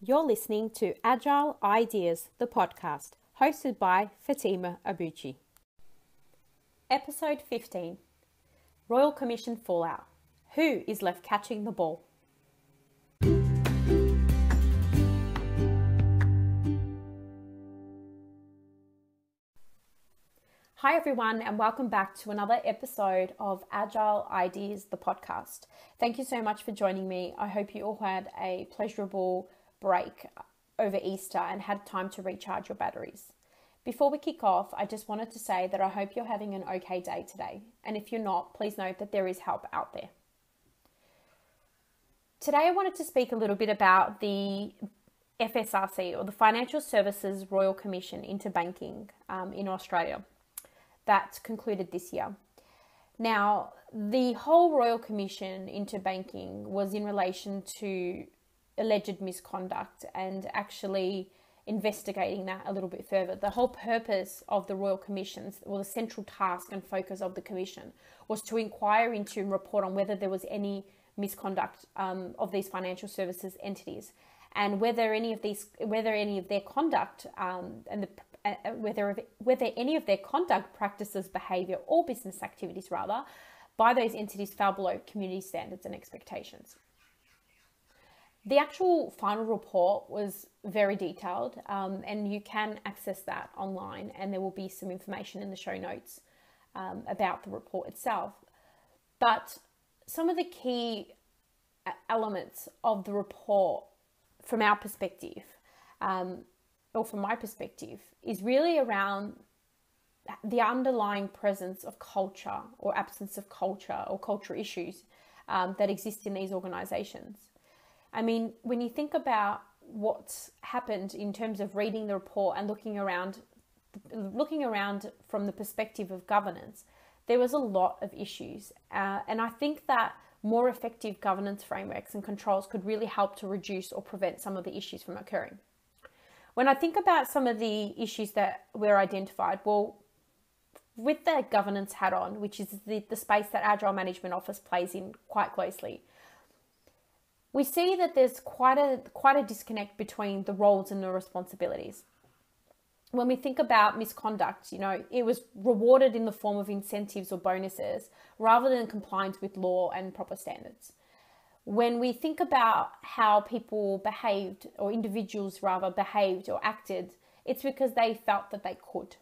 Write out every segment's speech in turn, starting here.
You're listening to Agile Ideas, the podcast, hosted by Fatima Abuchi. Episode 15, Royal Commission Fallout. Who is left catching the ball? Hi everyone, and welcome back to another episode of Agile Ideas, the podcast. Thank you so much for joining me. I hope you all had a pleasurable break over Easter and had time to recharge your batteries. Before we kick off, I just wanted to say that I hope you're having an okay day today. And if you're not, please note that there is help out there. Today I wanted to speak a little bit about the FSRC, or the Financial Services Royal Commission into Banking in Australia. That concluded this year. Now, the whole Royal Commission into Banking was in relation to alleged misconduct and actually investigating that a little bit further. The whole purpose of the Royal Commissions, or the central task and focus of the Commission, was to inquire into and report on whether there was any misconduct of these financial services entities, and whether any of their conduct whether any of their conduct, practices, behaviour, or business activities rather, by those entities fell below community standards and expectations. The actual final report was very detailed, and you can access that online, and there will be some information in the show notes about the report itself. But some of the key elements of the report from our perspective, or from my perspective, is really around the underlying presence of culture or absence of culture or culture issues that exist in these organisations. I mean, when you think about what's happened in terms of reading the report and looking around from the perspective of governance, there was a lot of issues. And I think that more effective governance frameworks and controls could really help to reduce or prevent some of the issues from occurring. When I think about some of the issues that were identified, well, with the governance hat on, which is the space that Agile Management Office plays in quite closely, we see that there's quite a disconnect between the roles and the responsibilities. When we think about misconduct, it was rewarded in the form of incentives or bonuses rather than compliance with law and proper standards. When we think about how people behaved, or individuals rather behaved or acted, it's because they felt that they could.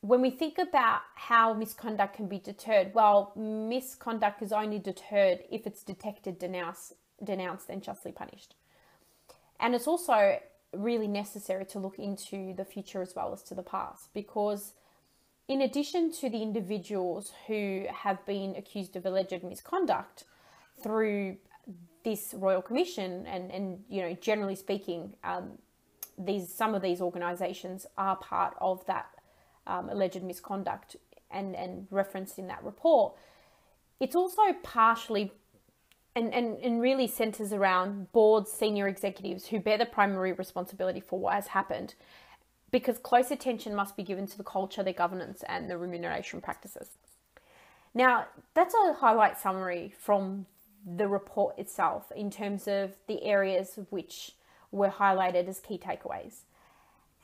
When we think about how misconduct can be deterred, well, misconduct is only deterred if it's detected, denounced and justly punished. And it's also really necessary to look into the future as well as to the past, because in addition to the individuals who have been accused of alleged misconduct through this Royal Commission, and generally speaking, some of these organisations are part of that alleged misconduct and referenced in that report. It's also partially and really centres around boards, senior executives who bear the primary responsibility for what has happened, because close attention must be given to the culture, their governance and the remuneration practices. Now, that's a highlight summary from the report itself in terms of the areas which were highlighted as key takeaways.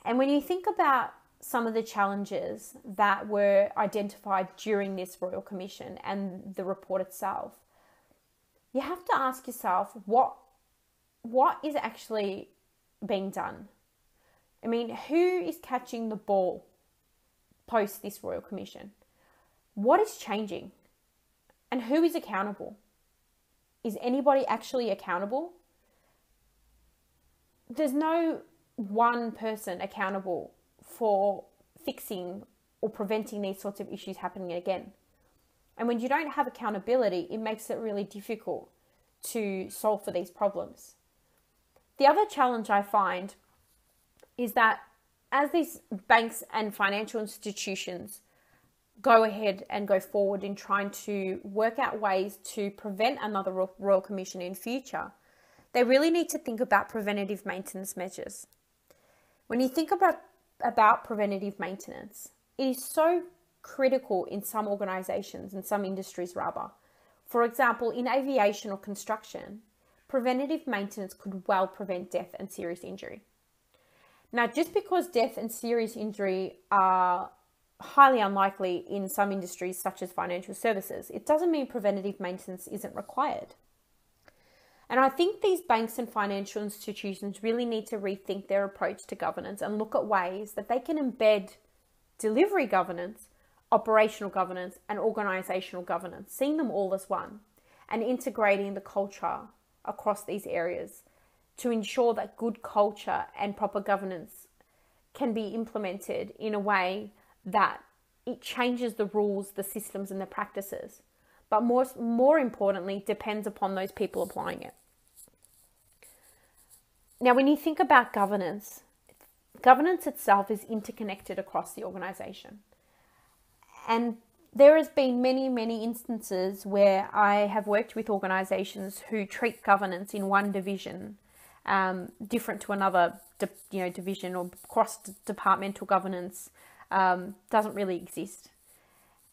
And when you think about some of the challenges that were identified during this Royal Commission and the report itself, you have to ask yourself, what is actually being done? I mean, who is catching the ball post this Royal Commission? What is changing? And who is accountable? Is anybody actually accountable? There's no one person accountable for fixing or preventing these sorts of issues happening again. And when you don't have accountability, it makes it really difficult to solve for these problems. The other challenge I find is that as these banks and financial institutions go ahead and go forward in trying to work out ways to prevent another Royal Commission in future, they really need to think about preventative maintenance measures. When you think about preventative maintenance, it is so critical in some organisations and some industries rather. For example, in aviation or construction, preventative maintenance could well prevent death and serious injury. Now, just because death and serious injury are highly unlikely in some industries such as financial services, it doesn't mean preventative maintenance isn't required. And I think these banks and financial institutions really need to rethink their approach to governance and look at ways that they can embed delivery governance, operational governance, and organizational governance, seeing them all as one, and integrating the culture across these areas to ensure that good culture and proper governance can be implemented in a way that it changes the rules, the systems, and the practices, but more importantly, depends upon those people applying it. Now, when you think about governance, governance itself is interconnected across the organization. And there has been many instances where I have worked with organizations who treat governance in one division different to another division, or cross-departmental governance doesn't really exist.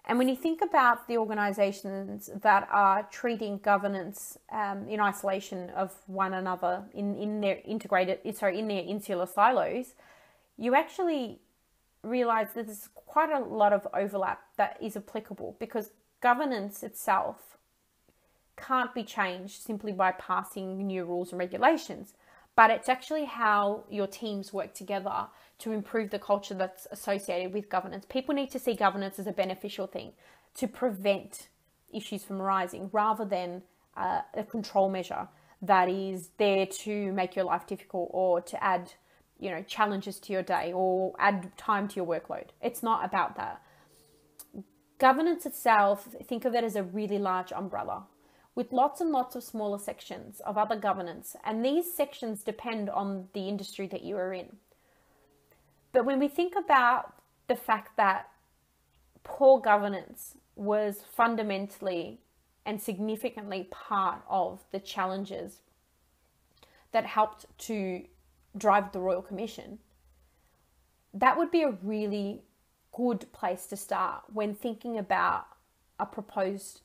And when you think about the organizations that are treating governance in isolation of one another in their insular silos, you actually realize that there's quite a lot of overlap that is applicable, because governance itself can't be changed simply by passing new rules and regulations, but it's actually how your teams work together to improve the culture that's associated with governance. People need to see governance as a beneficial thing to prevent issues from arising, rather than a control measure that is there to make your life difficult or to add challenges to your day or add time to your workload. It's not about that. Governance itself, think of it as a really large umbrella with lots and lots of smaller sections of other governance. And these sections depend on the industry that you are in. But when we think about the fact that poor governance was fundamentally and significantly part of the challenges that helped to drive the Royal Commission, that would be a really good place to start when thinking about a proposed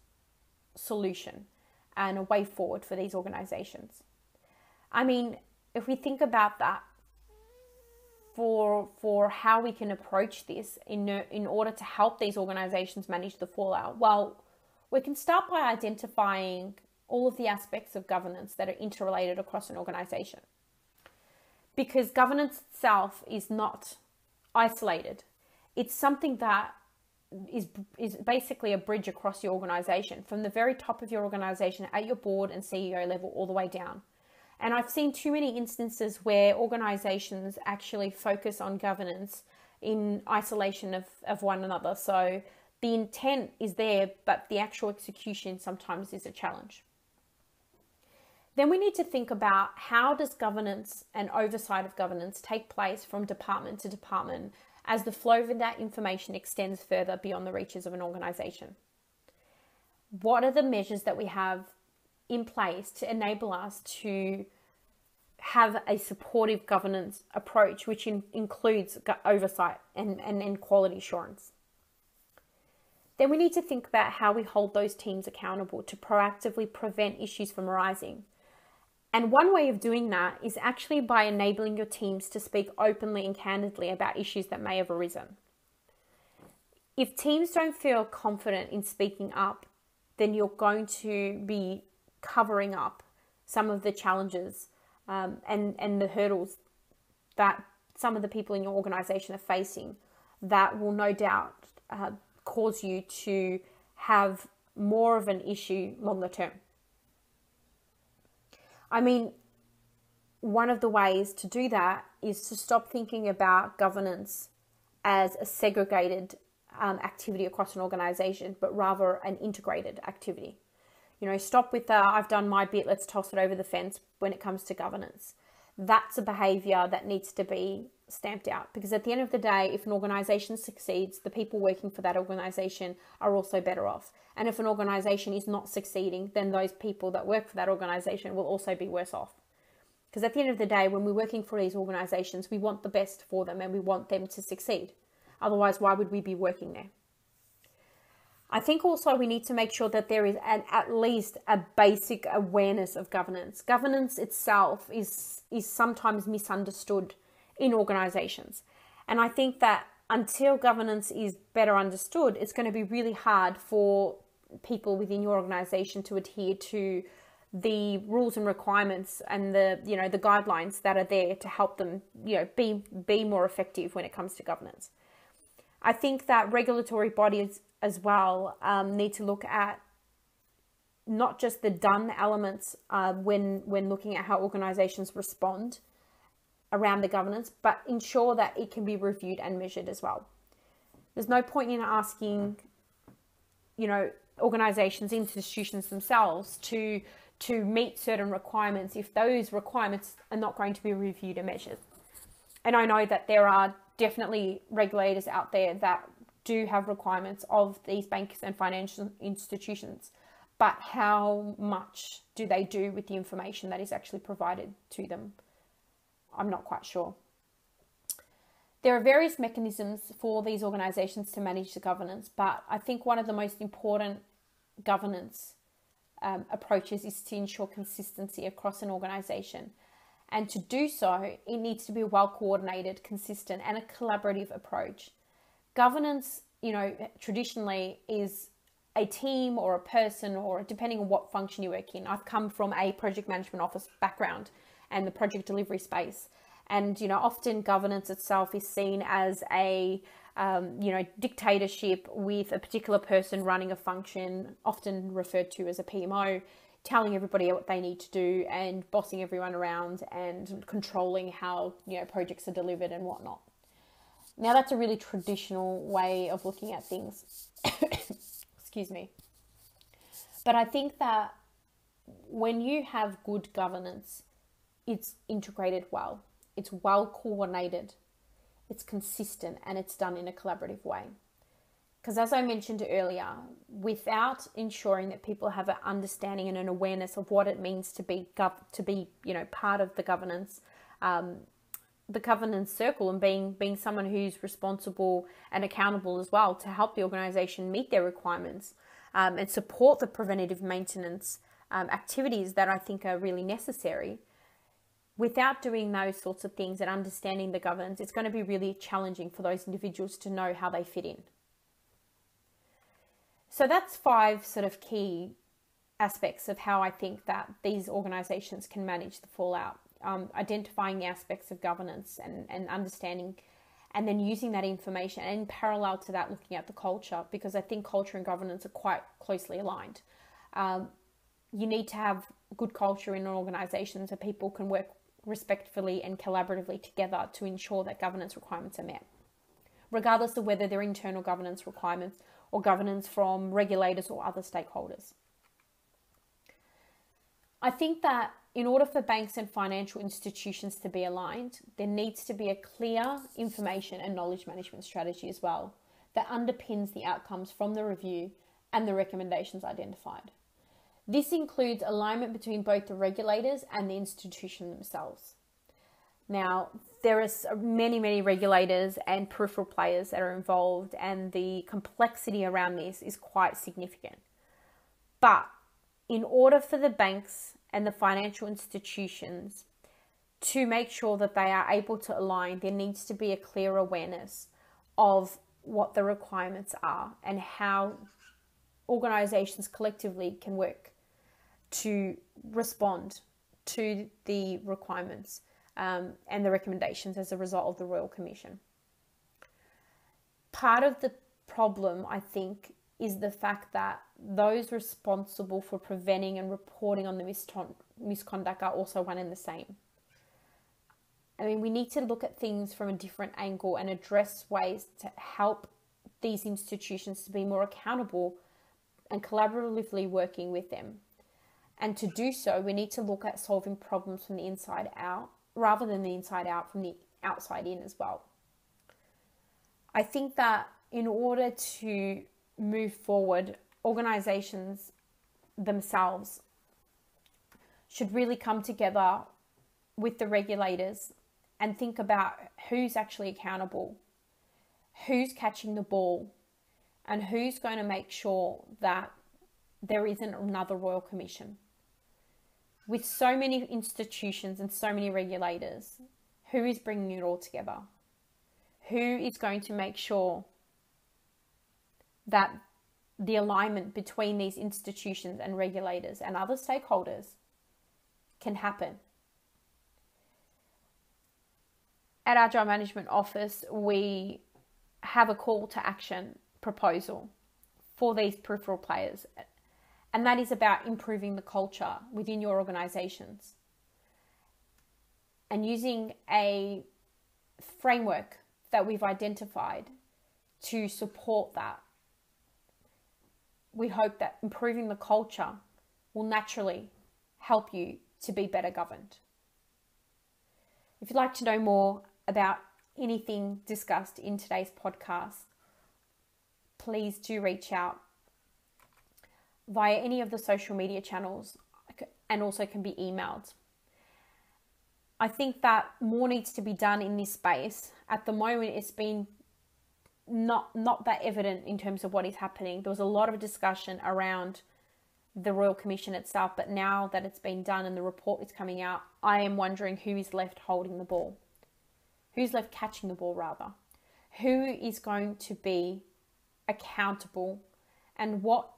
solution and a way forward for these organizations. I mean, if we think about that for how we can approach this in order to help these organizations manage the fallout, well, we can start by identifying all of the aspects of governance that are interrelated across an organization. Because governance itself is not isolated. It's something that is basically a bridge across your organization, from the very top of your organization at your board and CEO level all the way down. And I've seen too many instances where organizations actually focus on governance in isolation of one another. So the intent is there, but the actual execution sometimes is a challenge. Then we need to think about, how does governance and oversight of governance take place from department to department as the flow of that information extends further beyond the reaches of an organization? What are the measures that we have in place to enable us to have a supportive governance approach, which includes oversight and quality assurance? Then we need to think about how we hold those teams accountable to proactively prevent issues from arising. And one way of doing that is actually by enabling your teams to speak openly and candidly about issues that may have arisen. If teams don't feel confident in speaking up, then you're going to be covering up some of the challenges and the hurdles that some of the people in your organization are facing, that will no doubt cause you to have more of an issue longer term. I mean, one of the ways to do that is to stop thinking about governance as a segregated activity across an organization, but rather an integrated activity. Stop with I've done my bit, let's toss it over the fence when it comes to governance. That's a behavior that needs to be stamped out, because at the end of the day, if an organization succeeds, the people working for that organization are also better off. And if an organization is not succeeding, then those people that work for that organization will also be worse off. Because at the end of the day, when we're working for these organizations, we want the best for them and we want them to succeed. Otherwise, why would we be working there? I think also we need to make sure that there is at least a basic awareness of governance. Governance itself is sometimes misunderstood in organizations. And I think that until governance is better understood, it's going to be really hard for people within your organization to adhere to the rules and requirements and the guidelines that are there to help them be more effective when it comes to governance. I think that regulatory bodies as well need to look at not just the done elements when looking at how organizations respond around the governance, but ensure that it can be reviewed and measured as well. There's no point in asking, organizations, institutions themselves to meet certain requirements if those requirements are not going to be reviewed and measured. And I know that there are definitely regulators out there that do have requirements of these banks and financial institutions, but how much do they do with the information that is actually provided to them? I'm not quite sure. There are various mechanisms for these organizations to manage the governance, but I think one of the most important governance approaches is to ensure consistency across an organization. And to do so, it needs to be a well-coordinated, consistent, and a collaborative approach. Governance, traditionally is a team or a person, or depending on what function you work in. I've come from a project management office background and the project delivery space. And, often governance itself is seen as a, dictatorship with a particular person running a function, often referred to as a PMO, telling everybody what they need to do and bossing everyone around and controlling how, projects are delivered and whatnot. Now, that's a really traditional way of looking at things. Excuse me. But I think that when you have good governance, it's integrated well, it's well coordinated, it's consistent, and it's done in a collaborative way. Because as I mentioned earlier, without ensuring that people have an understanding and an awareness of what it means to be part of the governance circle, and being someone who's responsible and accountable as well to help the organization meet their requirements and support the preventative maintenance activities that I think are really necessary. Without doing those sorts of things and understanding the governance, it's going to be really challenging for those individuals to know how they fit in. So that's 5 sort of key aspects of how I think that these organizations can manage the fallout. Identifying the aspects of governance and understanding, and then using that information, and in parallel to that, looking at the culture, because I think culture and governance are quite closely aligned. You need to have good culture in an organization so people can work respectfully and collaboratively together to ensure that governance requirements are met, regardless of whether they're internal governance requirements or governance from regulators or other stakeholders. I think that in order for banks and financial institutions to be aligned, there needs to be a clear information and knowledge management strategy as well that underpins the outcomes from the review and the recommendations identified. This includes alignment between both the regulators and the institution themselves. Now, there are many regulators and peripheral players that are involved, and the complexity around this is quite significant. But in order for the banks and the financial institutions to make sure that they are able to align, there needs to be a clear awareness of what the requirements are and how organizations collectively can work to respond to the requirements and the recommendations as a result of the Royal Commission. Part of the problem, I think, is the fact that those responsible for preventing and reporting on the misconduct are also one and the same. I mean, we need to look at things from a different angle and address ways to help these institutions to be more accountable and collaboratively working with them. And to do so, we need to look at solving problems from the inside out rather than the inside out, from the outside in as well. I think that in order to move forward, organizations themselves should really come together with the regulators and think about who's actually accountable, who's catching the ball, And who's going to make sure that there isn't another Royal Commission? With so many institutions and so many regulators, who is bringing it all together? Who is going to make sure that the alignment between these institutions and regulators and other stakeholders can happen? At Agile Management Office, we have a call to action proposal for these peripheral players, and that is about improving the culture within your organizations and using a framework that we've identified to support that. We hope that improving the culture will naturally help you to be better governed. If you'd like to know more about anything discussed in today's podcast, please do reach out via any of the social media channels, and also can be emailed. I think that more needs to be done in this space. At the moment, it's been not that evident in terms of what is happening. There was a lot of discussion around the Royal Commission itself, but now that it's been done and the report is coming out, I am wondering who is left holding the ball. Who's left catching the ball, rather? Who is going to be accountable, and what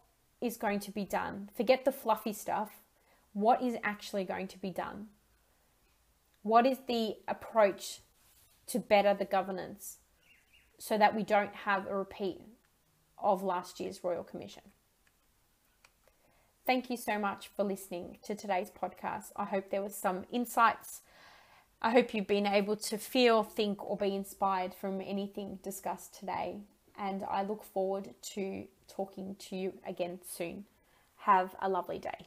is going to be done? Forget the fluffy stuff. What is actually going to be done? What is the approach to better the governance so that we don't have a repeat of last year's Royal Commission? Thank you so much for listening to today's podcast. I hope there was some insights. I hope you've been able to feel, think, or be inspired from anything discussed today. And I look forward to talking to you again soon. Have a lovely day.